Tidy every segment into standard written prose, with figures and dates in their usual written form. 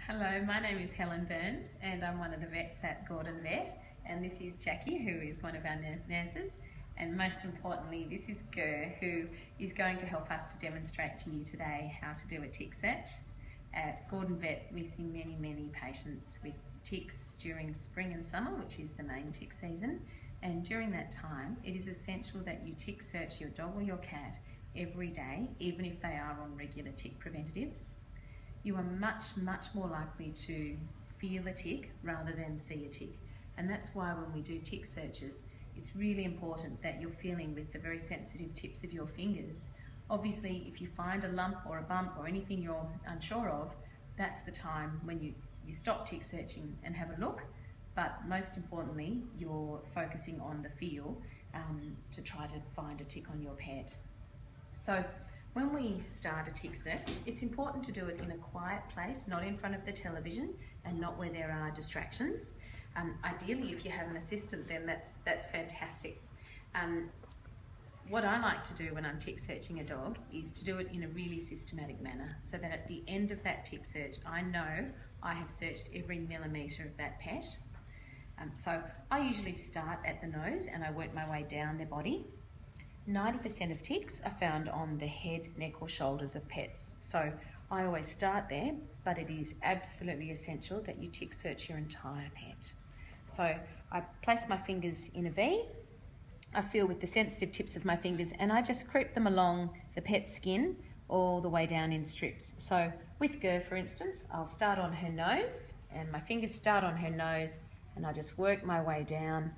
Hello, my name is Helen Burns and I'm one of the vets at Gordon Vet, and this is Jackie, who is one of our nurses, and most importantly this is Ger, who is going to help us to demonstrate to you today how to do a tick search. At Gordon Vet we see many patients with ticks during spring and summer, which is the main tick season, and during that time it is essential that you tick search your dog or your cat every day, even if they are on regular tick preventatives. You are much more likely to feel a tick rather than see a tick. And that's why when we do tick searches, it's really important that you're feeling with the very sensitive tips of your fingers. Obviously, if you find a lump or a bump or anything you're unsure of, that's the time when you stop tick searching and have a look. But most importantly, you're focusing on the feel to try to find a tick on your pet. So when we start a tick search, it's important to do it in a quiet place, not in front of the television and not where there are distractions. Ideally, if you have an assistant, then that's fantastic. What I like to do when I'm tick searching a dog is to do it in a really systematic manner, so that at the end of that tick search, I know I have searched every millimetre of that pet. So I usually start at the nose and I work my way down their body. 90% of ticks are found on the head, neck or shoulders of pets. So I always start there, but it is absolutely essential that you tick search your entire pet. So I place my fingers in a V, I feel with the sensitive tips of my fingers, and I just creep them along the pet's skin all the way down in strips. So with Ger, for instance, I'll start on her nose and my fingers start on her nose and I just work my way down,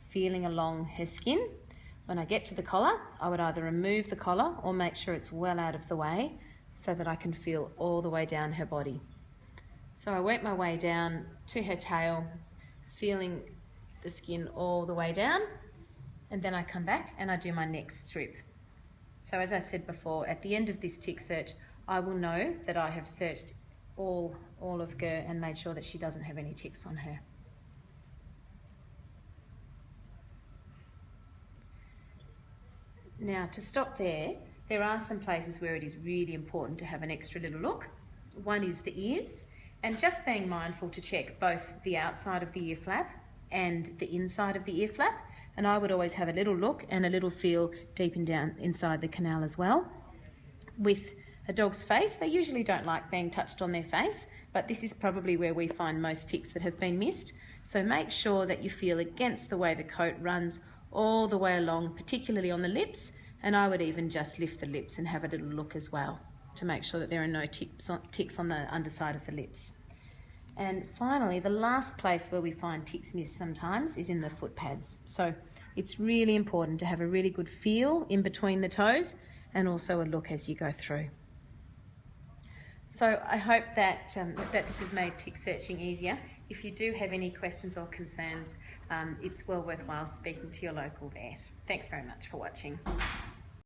feeling along her skin. When I get to the collar, I would either remove the collar or make sure it's well out of the way so that I can feel all the way down her body. So I work my way down to her tail, feeling the skin all the way down, and then I come back and I do my next strip. So as I said before, at the end of this tick search, I will know that I have searched all of Ger and made sure that she doesn't have any ticks on her. Now, to stop there are some places where it is really important to have an extra little look. One is the ears, and just being mindful to check both the outside of the ear flap and the inside of the ear flap. And I would always have a little look and a little feel deep and down inside the canal as well. With a dog's face, they usually don't like being touched on their face, but this is probably where we find most ticks that have been missed. So make sure that you feel against the way the coat runs all the way along, particularly on the lips, and I would even just lift the lips and have a little look as well to make sure that there are no ticks on the underside of the lips. And finally, the last place where we find ticks missed sometimes is in the foot pads. So it's really important to have a really good feel in between the toes and also a look as you go through. So I hope that this has made tick searching easier. If you do have any questions or concerns, it's well worthwhile speaking to your local vet. Thanks very much for watching.